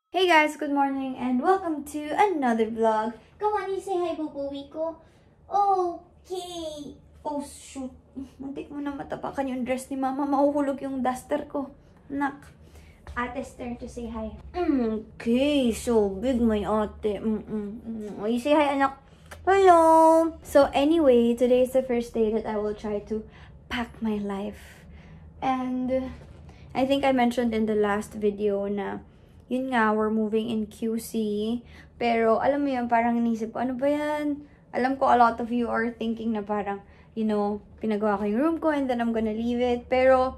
Hey guys, good morning and welcome to another vlog. Come on, you say hi, Bubuwi ko. Okay. Oh shoot. Muntik mo na matapakan yung dress ni Mama. Mahuhulog yung duster ko. Nak. Ate's turn to say hi. Okay, so big my ate. Oh, you say hi, anak. Hello. So anyway, today is the first day that I will try to pack my life. And I think I mentioned in the last video na yun nga, we're moving in QC. Pero, alam mo yun, parang inisip ko, ano ba yan? Alam ko a lot of you are thinking na parang, you know, pinagawa ko yung room ko and then I'm gonna leave it. Pero,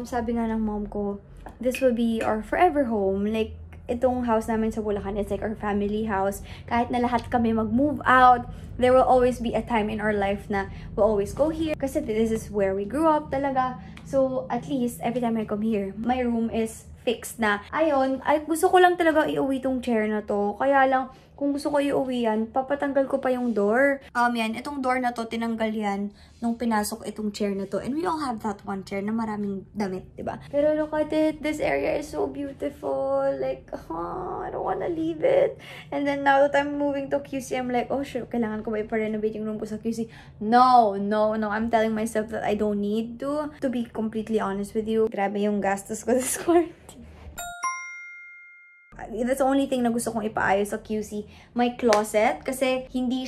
sabi nga ng mom ko, this will be our forever home. Like, itong house namin sa Bulacan, it's like our family house. Kahit na lahat kami mag-move out, there will always be a time in our life na we'll always go here. Kasi this is where we grew up talaga. So, at least, every time I come here, my room is fixed na. Ayun, ay gusto ko lang talaga iuwi tong chair na to. Kaya lang, kung gusto ko iuwi yan, papatanggal ko pa yung door. Yan, itong door na to, tinanggal yan nung pinasok itong chair na to. And we all have that one chair na maraming damit, diba? Pero look at it, this area is so beautiful. Like, I don't wanna leave it. And then now that I'm moving to QC, I'm like, oh shit, kailangan ko ba ipa-renovate yung room ko sa QC? No. I'm telling myself that I don't need to. To be completely honest with you, grabe yung gastos ko this quarantine. That's the only thing na gusto kong ipaayos sa QC. My closet. Kasi hindi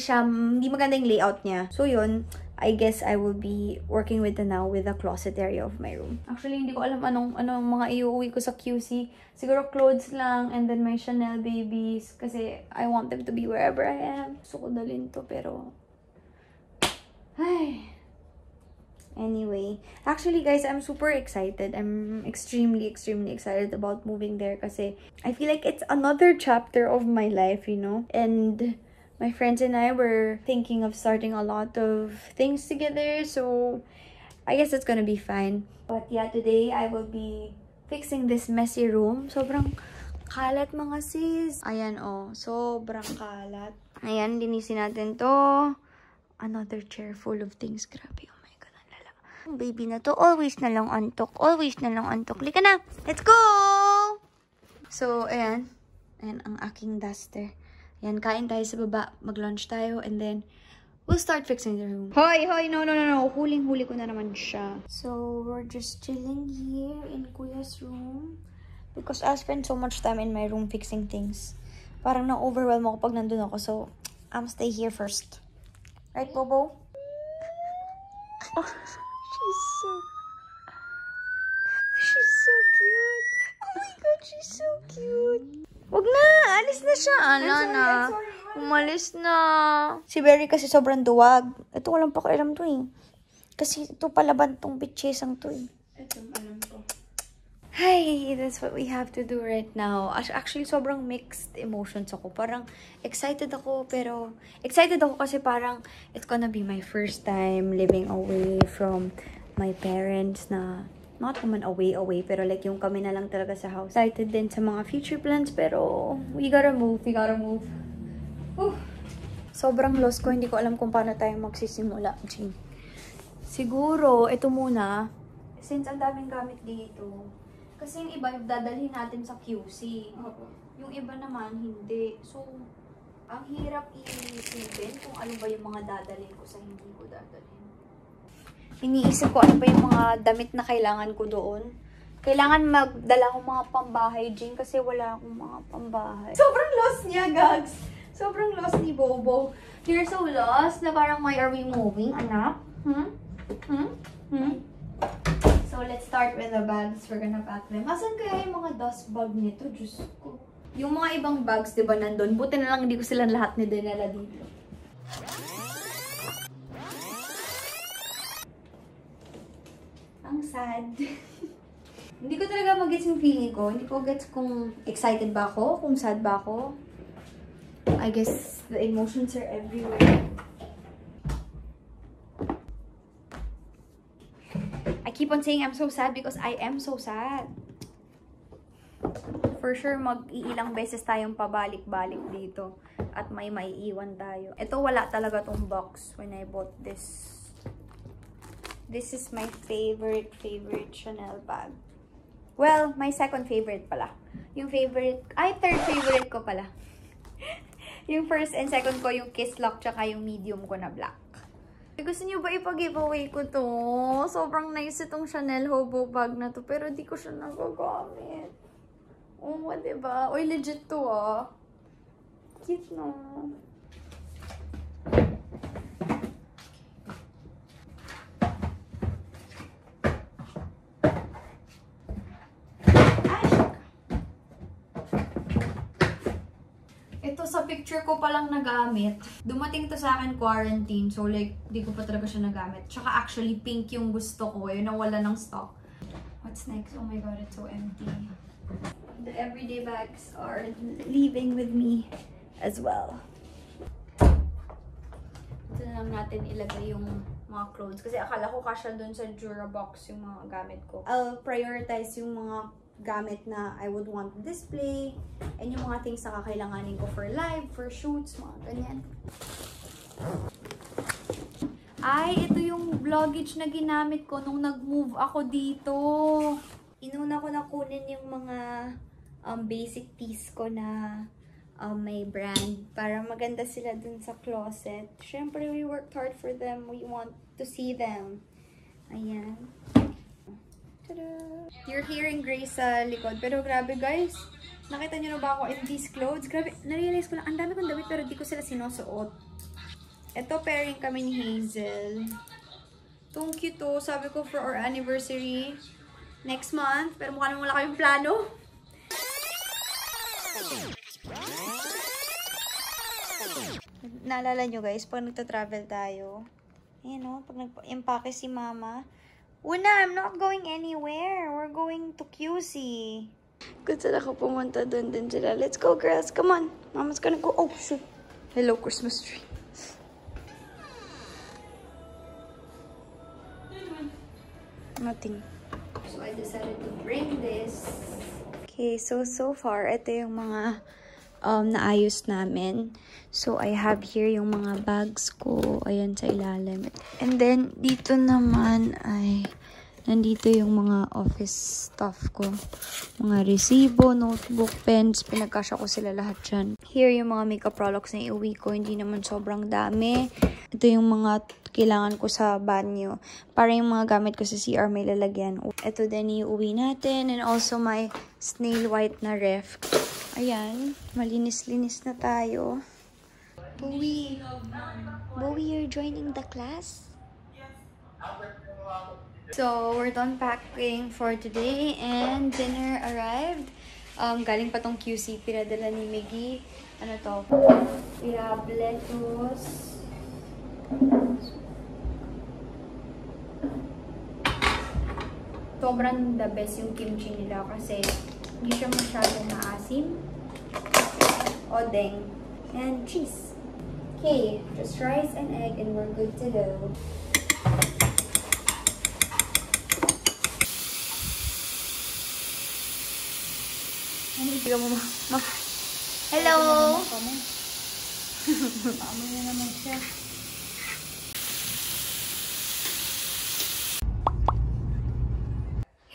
maganda yung layout niya. So yun, I guess I will be working with the closet area of my room. Actually, hindi ko alam anong mga iuwi ko sa QC. Siguro clothes lang and then my Chanel babies. Kasi I want them to be wherever I am. Gusto ko dalhin to pero... Ay... Anyway, actually guys, I'm super excited. I'm extremely excited about moving there kasi I feel like it's another chapter of my life, you know? And my friends and I were thinking of starting a lot of things together, so I guess it's gonna be fine. But yeah, today I will be fixing this messy room. Sobrang kalat mga sis. Ayan oh, sobrang kalat. Ayan, linisin natin to. Another chair full of things. Grabe. Baby na to, always na lang antok. Lika na, let's go! So, ayan. Ayan ang aking duster. Ayan, kain tayo sa baba. Mag-lunch tayo and then we'll start fixing the room. Hoy! No. Huling-huli ko na naman siya. So, we're just chilling here in Kuya's room. Because I spend so much time in my room fixing things. Parang na-overwhelm ako pag nandun ako. So, I'm stay here first. Right, Bobo? She's so cute. Oh my God, she's so cute. Wag na, alis na siya. I'm sorry. Umalis na. Si Berry kasi sobrang duwag. Ito walang pakialam to eh. Kasi ito palaban tong bitchesang to eh. Ito, alam ko. Hey, that's what we have to do right now. Actually, sobrang mixed emotions ako. Parang excited ako, pero excited ako kasi parang it's gonna be my first time living away from my parents na not naman away, pero like yung kami na lang talaga sa house. Excited din sa mga future plans, pero we gotta move. Sobrang lost ko, hindi ko alam kung paano tayo magsisimula. Siguro, ito muna, since ang daming gamit dito, kasi yung iba, dadalhin natin sa QC. Yung iba naman, hindi. So, ang hirap i-isipin kung ano ba yung mga dadalhin ko sa hindi ko dadalhin. Iniisip ko ano ba yung mga damit na kailangan ko doon. Kailangan magdala akong mga pambahay, Jing, kasi wala akong mga pambahay. Sobrang lost niya, Gags. Sobrang lost ni Bobo. You're so lost na parang, why are we moving, anak? So, let's start with the bags. We're gonna pack them. Asan kaya yung mga dust bag nito? Diyos ko. Yung mga ibang bags, diba, nandun? Buti na lang hindi ko sila lahat ni dinala dito. Ang sad. Hindi ko talaga mag-gets yung feeling ko. Hindi ko gets kung excited ba ako, kung sad ba ako. I guess the emotions are everywhere. I keep on saying I'm so sad because I am so sad. For sure, mag-iilang beses tayong pabalik-balik dito. At may maiiwan tayo. Ito, wala talaga tong box when I bought this. This is my favorite Chanel bag. Well, my second favorite pala. Yung favorite, third favorite ko pala. Yung first and second ko, yung Kiss Lock, tsaka yung medium ko na black. Gusto niyo ba ipag-giveaway ko to? Sobrang nice itong Chanel Hobo bag na to, pero di ko siya nagagamit. Oo, diba? Uy, legit to ah. Cute no? Ito sa picture ko palang nagamit. Dumating to sa akin quarantine. So like, di ko pa talaga siya nagamit. Tsaka actually, pink yung gusto ko. Yun, nawala ng stock. What's next? Oh my god, it's so empty. The everyday bags are leaving with me as well. Ito na lang natin ilagay yung mga clothes. Kasi akala ko kasya dun sa Durabox yung mga gamit ko. I'll prioritize yung mga gamit na I would want to display and yung mga things na kakailanganin ko for live, for shoots, mga ganyan. Ay, ito yung vlogage na ginamit ko nung nag-move ako dito. Inuna ko na kunin yung mga basic tees ko na may brand para maganda sila dun sa closet. Syempre, we worked hard for them. We want to see them. Ayan. Tada! You're hearing Grace sa likod. Pero grabe guys, nakita nyo na ba ako in these clothes? Grabe, narealize ko lang, ang dami kong damit pero di ko sila sinusuot. Ito, pairing kami ni Hazel. Itong cute to. Sabi ko for our anniversary next month. Pero mukha naman wala kayong plano. Naalala nyo guys, pag nagta-travel tayo, ayan o, pag nag-impake si mama, Una, I'm not going anywhere. We're going to QC. Good sila ko pumunta doon din sila. Let's go, girls. Come on. Mama's gonna go. Oh, shoot. Hello, Christmas tree. Nothing. So, I decided to bring this. Okay, so far, ito yung mga naayos namin. So, I have here yung mga bags ko. Ayan, sa ilalim. And then, dito naman ay nandito yung mga office stuff ko. Mga resibo, notebook, pens. Pinagkasya ko sila lahat dyan. Here yung mga makeup products na iuwi ko. Hindi naman sobrang dami. Ito yung mga kailangan ko sa banyo. Para yung mga gamit ko sa CR may lalagyan. Ito din yung iuwi natin. And also my snail white na ref. Ayan. Malinis-linis na tayo. Bowie, you're joining the class? So, we're done packing for today and dinner arrived. Galing pa tong QC, pinadala ni Miggy. Ano to? We have lettuce. Sobrang the best yung kimchi nila kasi hindi siya masyadong maasim. Odeng. And cheese. Okay, just rice and egg and we're good to go. Hello! Maamoy na naman siya.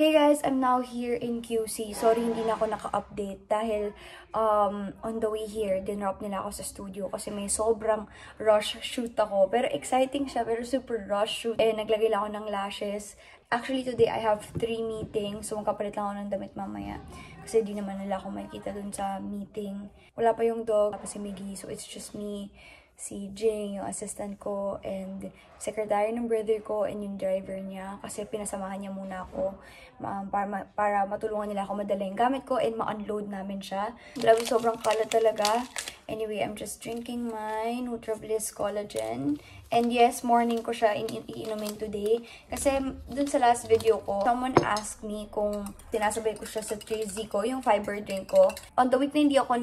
Hey guys, I'm now here in QC. Sorry, hindi na ako naka-update dahil on the way here, dinrop nila ako sa studio kasi may sobrang rush shoot ako. Pero exciting siya, pero super rush shoot. Eh, naglagay lang ako ng lashes. Actually, today I have 3 meetings. So, magkapalit lang ako ng damit mamaya. Kasi di naman nila ako makikita dun sa meeting. Wala pa yung dog, kasi Miggy. So, it's just me, si Jing, yung assistant ko, and secretary ng brother ko, and yung driver niya. Kasi pinasamahan niya muna ako para matulungan nila ako madala yung gamit ko and ma-unload namin siya. Grabe, sobrang kalat talaga. Anyway, I'm just drinking my Nutrabliss Collagen. And yes, morning ko siya iinumin today. Kasi dun sa last video ko, someone asked me kung tinasabay ko siya sa 3Z ko, yung fiber drink ko. On the week na hindi ako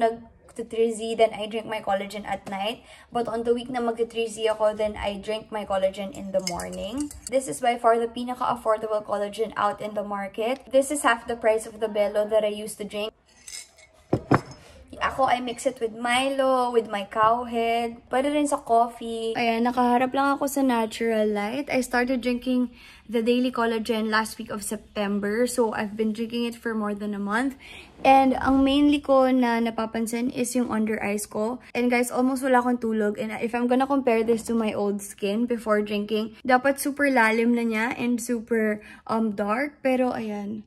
to 3Z, then I drink my collagen at night. But on the week na mag-3Z ako, then I drink my collagen in the morning. This is by far the pinaka-affordable collagen out in the market. This is half the price of the Bello that I used to drink. Ako ako, I mix it with Milo, with my cowhead. Pwede rin sa coffee. Ayan, nakaharap lang ako sa natural light. I started drinking the Daily Collagen last week of September. So, I've been drinking it for more than a month. And ang mainly ko na napapansin is yung under eyes ko. And guys, almost wala akong tulog. And if I'm gonna compare this to my old skin before drinking, dapat super lalim na niya and super dark. Pero ayan.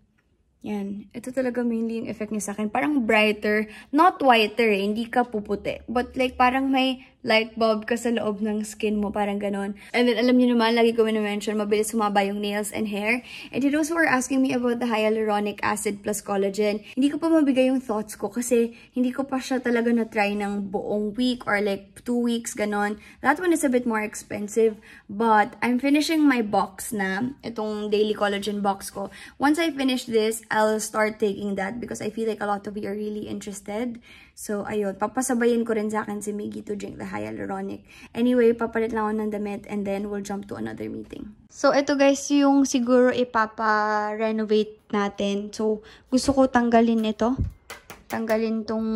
Yan. Ito talaga mainly yung effect niya sa akin. Parang brighter. Not whiter eh. Hindi ka puputi. But like parang may light bulb ka sa loob ng skin mo. Parang ganon. And then alam niyo naman, lagi ko na-mention, mabilis humaba yung nails and hair. And those who are asking me about the hyaluronic acid plus collagen, hindi ko pa mabigay yung thoughts ko kasi hindi ko pa siya talaga na-try ng buong week or like 2 weeks, ganon. That one is a bit more expensive. But I'm finishing my box na. Itong Daily Collagen box ko. Once I finish this, I'll start taking that because I feel like a lot of you are really interested. So, ayun. Papasabayin ko rin sa akin si Miggy to drink the hyaluronic. Anyway, papalit lang ako ng damit and then we'll jump to another meeting. So, ito guys yung siguro ipapa-renovate natin. So, gusto ko tanggalin ito. Tanggalin tong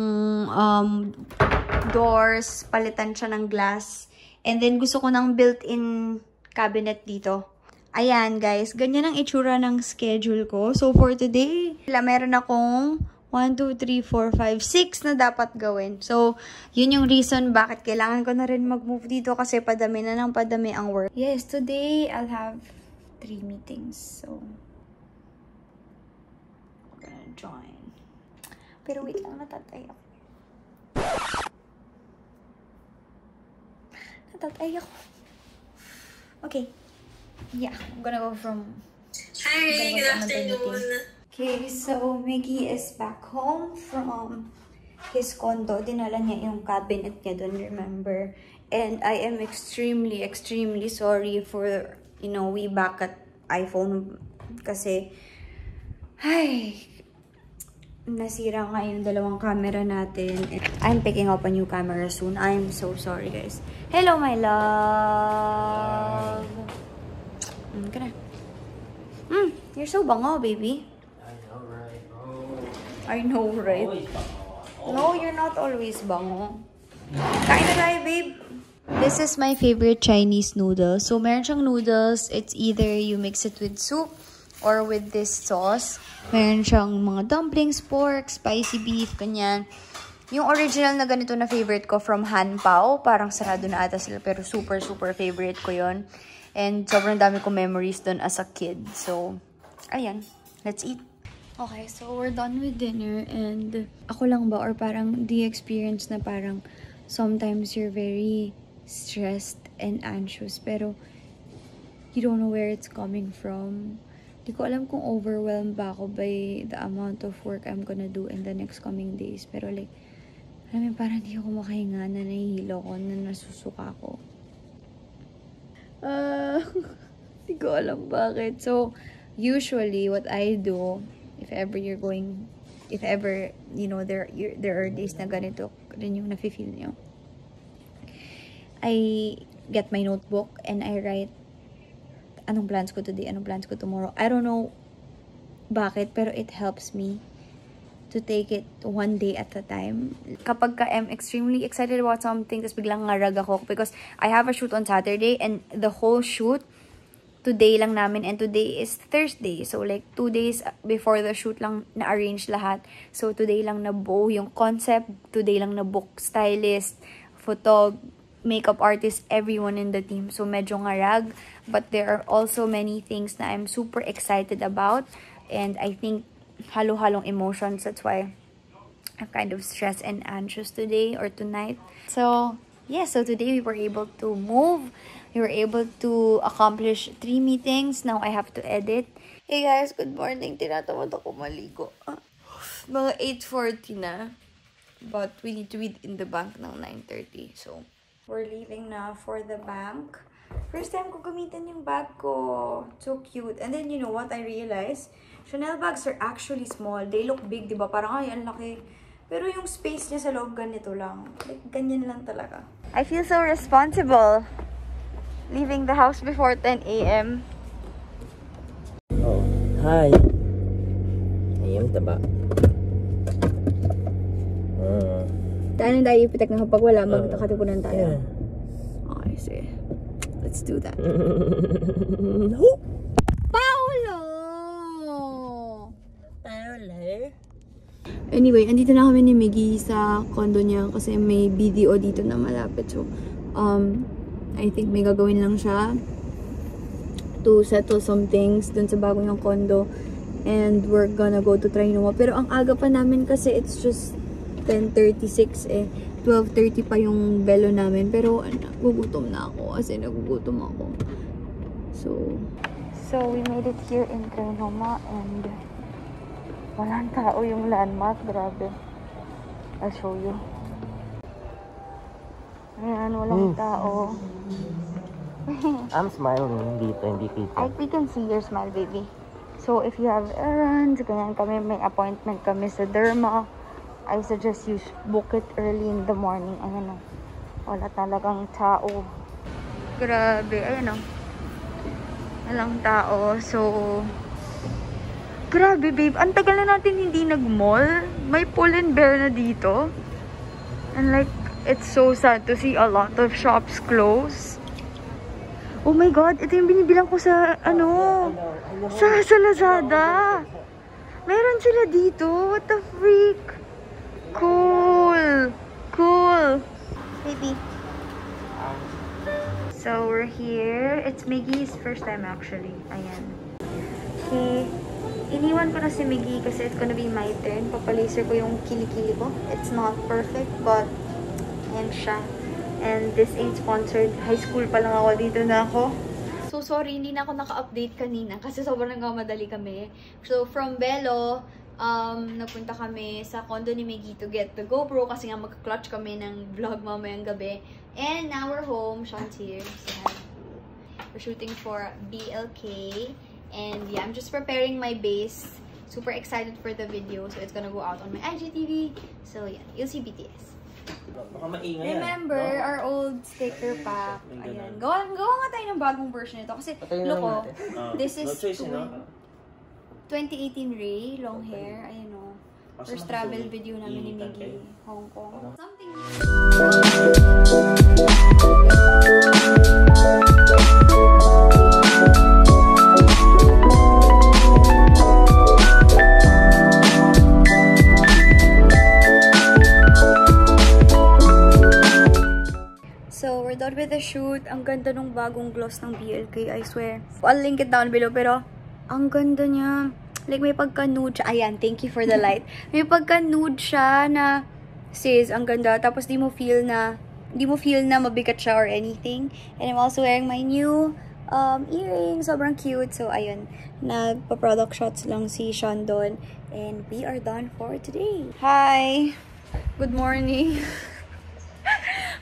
doors. Palitan siya ng glass. And then, gusto ko ng built-in cabinet dito. Ayan, guys. Ganyan ang itsura ng schedule ko. So, for today, meron akong 1, 2, 3, 4, 5, 6 na dapat gawin. So, yun yung reason bakit kailangan ko na rin mag-move dito kasi padami na ng padami ang work. Yes, today, I'll have 3 meetings. So, I'm gonna join. Pero wait lang, natatay ako. Natatay ako. Okay. Yeah, I'm gonna go from... Hi, good afternoon. Okay, so Miggy is back home from his condo. Dinala niya yung cabinet niya doon, remember? And I am extremely, extremely sorry for, you know, we back at iPhone kasi, ay, nasira nga yung dalawang camera natin. I'm picking up a new camera soon. I'm so sorry, guys. Hello, my love. Ka na. You're so bango, baby. I know, right? No, you're not always bango. Kain na tayo, babe. This is my favorite Chinese noodle. So, meron siyang noodles. It's either you mix it with soup or with this sauce. Meron siyang mga dumplings, pork, spicy beef, ganyan. Yung original na ganito na favorite ko from Han Pao. Parang sarado na ata sila, pero super, super favorite ko yon. And sobrang dami ko memories dun as a kid. So, ayan. Let's eat. Okay, so we're done with dinner and ako lang ba or parang the experience na parang sometimes you're very stressed and anxious pero you don't know where it's coming from. Di ko alam kung overwhelmed ba ako by the amount of work I'm gonna do in the next coming days. Pero like, alam mo, parang di ako makahinga na nahihilo ko, na nasusuka ko. Di ko alam bakit. So, usually what I do, if ever, you know, there are days na ganito rin yung nafe-feel nyo. I get my notebook and I write anong plans ko today, anong plans ko tomorrow. I don't know bakit, pero it helps me to take it one day at a time. Kapag ka I'm extremely excited about something, tapos biglang ngarag ako because I have a shoot on Saturday and the whole shoot today lang namin, and today is Thursday. So, like, 2 days before the shoot lang na-arrange lahat. So, today lang na-book yung concept. Today lang na-book stylist, photog, makeup artist, everyone in the team. So, medyo ngarag. But there are also many things na I'm super excited about. And I think halo-halong emotions. That's why I'm kind of stressed and anxious today or tonight. So, yeah. So, today we were able to move. We were able to accomplish 3 meetings. Now, I have to edit. Hey guys, good morning. Tinatamad ako maligo. Mga 8:40 na. But we need to be in the bank ng 9:30. So, we're leaving na for the bank. First time ko gamitin yung bag ko. So cute. And then, you know what I realized? Chanel bags are actually small. They look big, diba? Parang, ay, ang laki. Pero yung space niya sa loob, ganito lang. Like, ganyan lang talaga. I feel so responsible. Leaving the house before 10 a.m. Oh, hi. Ayun, taba. Tayo tayo ipitek na kapag wala, magkakatipunan tayo. Okay, sige. Let's do that. Paolo! Anyway, andito na kami ni Miggy sa condo niya kasi may BDO dito na malapit. So, I think may gagawin lang siya to settle some things dun sa bago niyang condo. And we're gonna go to Trinoma. Pero ang aga pa namin kasi it's just 10:36 eh. 12:30 pa yung belo namin. Pero nagugutom na ako kasi nagugutom ako. So we made it here in Trinoma and walang tao yung landmark. Grabe. I'll show you. Ayan, walang tao. I'm smiling dito, hindi kita. We can see your smile, baby. So, if you have errands, ganyan kami, may appointment kami sa Derma, I suggest you book it early in the morning. Ayan o. Wala talagang tao. Grabe. Ayan o. Walang tao. So, grabe, babe. Ang tagal na natin hindi nag-mall. May pull and bear na dito. And like, it's so sad to see a lot of shops close. Oh my God, ito yung binibilang ko sa, sa Lazada. Meron sila dito. What the freak? Cool. Cool. Baby. So, we're here. It's Miggy's first time actually. Ayan. Okay. Iniwan ko na si Miggy kasi it's gonna be my turn. Papalaser ko yung kilikili ko. It's not perfect, but ayan siya. And this ain't sponsored. High school pa lang ako. Dito na ako. So, sorry. Hindi na ako naka-update kanina. Kasi sobrang nagmamadali kami. So, from Belo, nagpunta kami sa condo ni Miggy to get the GoPro. Kasi nga mag-clutch kami ng vlog mamayang gabi. And now we're home. Sean's here. So, we're shooting for BLK. And yeah, I'm just preparing my base. Super excited for the video. So, it's gonna go out on my IGTV. So, yeah. You'll see BTS. Remember our old sticker pack. Ayan. Gawa nga tayo ng bagong version nito. Kasi, look, this is 2018 Ray, long hair. Ayan o. First travel video namin ni Miggy, Hong Kong. Something So, we're done with the shoot. Ang ganda nung bagong gloss ng BLK, I swear. I'll link it down below, pero ang ganda niya. Like, may pagka-nude siya. Ayan, thank you for the light. May pagka-nude siya na, sis, ang ganda. Tapos, di mo feel na mabigat siya or anything. And I'm also wearing my new earrings. Sobrang cute. So, ayun. Nagpa-product shots lang si Sean doon. And we are done for today. Hi! Good morning.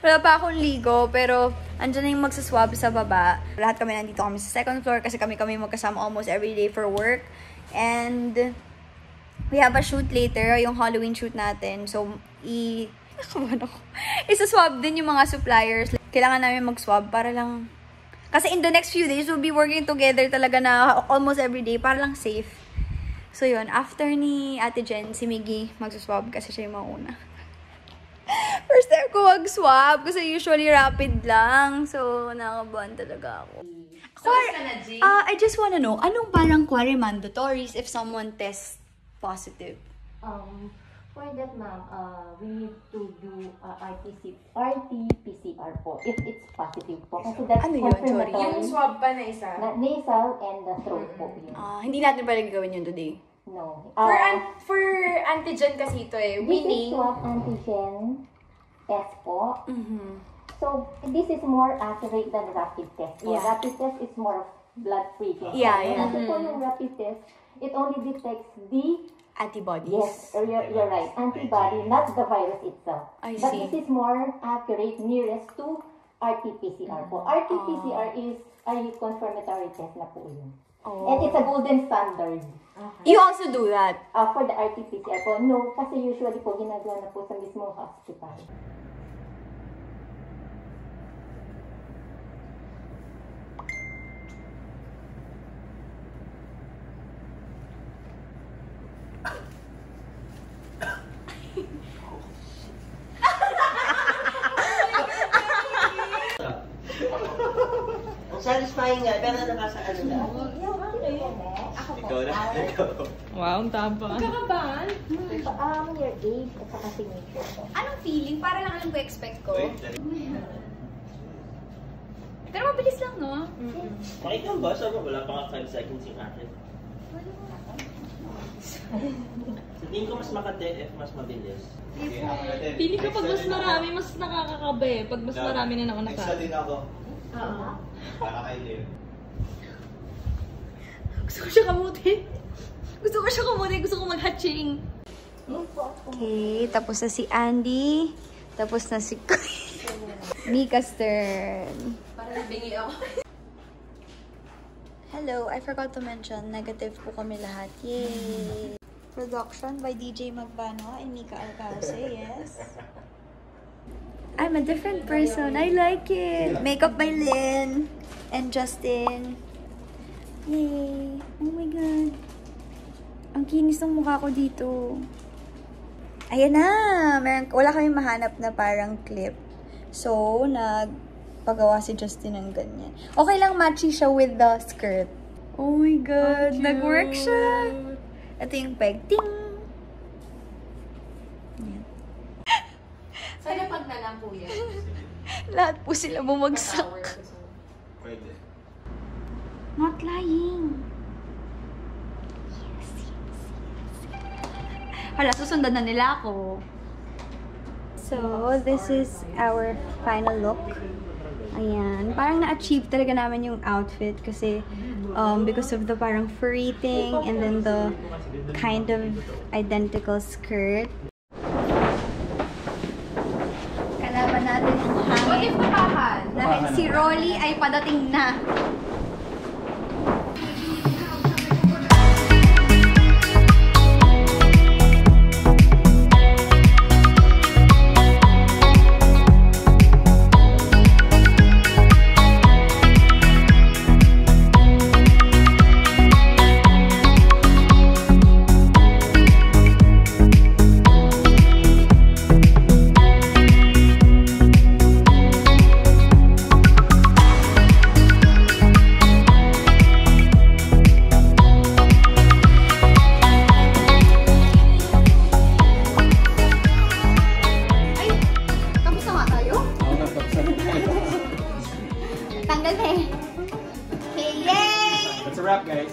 Wala pa akong ligo, pero andyan na yung magsaswab sa baba. Lahat kami nandito kami sa second floor kasi kami magkasama almost every day for work. And we have a shoot later, yung Halloween shoot natin. So, isaswab din yung mga suppliers. Kailangan namin mag-swab para lang... Kasi in the next few days, we'll be working together talaga na almost every day para lang safe. So, yun. After ni Ate Jen, si Miggy magsaswab kasi siya yung mauna. First time ko mag-swab kasi usually rapid lang. So, nakakabahan talaga ako. I just wanna know, anong parang quarry mandatories if someone tests positive? For that, ma'am, we need to do RT-PCR po if it's positive po. Kasi that's ano yun? Sorry. Yung swab pa na isa? Nasal and the throat po yun. Hindi natin pala gagawin yun today. No. For antigen kasi ito eh. This is swab antigen test po. So, this is more accurate than rapid test. So, rapid test is more of blood freezing. Yeah. Kasi po yung rapid test, it only detects the antibodies. Yes, you're right. Antibody, not the virus itself. I But see. this is more accurate, nearest to RT-PCR po. RT-PCR is a confirmatory test na po yun. And it's a golden standard. You also do that? For the RT-PCR po, no, kasi usually po ginagawa na po sa mismong hospital. Satisfying nga, pero nasa ano na. Ikaw na. Wow, ang taba. Kakabahan? Your age at saka signature ko. Anong feeling? Para lang alam ko expect ko. Pero mabilis lang, no? Makikita mo ba? Sabi wala pa nga 5 seconds yung akin. Sa tingin ko mas makate if mas mabilis. Pili ko pag mas marami, mas nakakakabe. Pag mas marami na naman Isa din ako. Oo. Para kay Leo. Gusto ko siya kamutin. Gusto ko siya kamutin. Gusto ko mag-hatching. Okay, tapos na si Andy. Tapos na si Mika's turn. Para nabingi ako. Hello, I forgot to mention, negative po kami lahat. Yay! Production by DJ Magbano and Mika Alcase, yes. I'm a different person. I like it. Makeup by Lynn and Justin. Yay! Oh my God. Ang kinis ng mukha ko dito. Ayan na! Wala kami mahanap na parang clip. So, nagpagawa si Justin ng ganyan. Okay lang matchy siya with the skirt. Oh my God! Nag-work siya! Ito yung peg. Ting! Ayan. Sana pag na lang po yan. Lahat po sila bumagsak. Pwede. Not lying. Yes. Hala, susundan na nila ako. So, this is our final look. Ayan. Parang na-achieve talaga namin yung outfit kasi because of the parang furry thing and then the kind of identical skirt. Kalaban natin ang What hangin. if napakan? Dahil si Rolly ay padating na. That's a wrap, guys.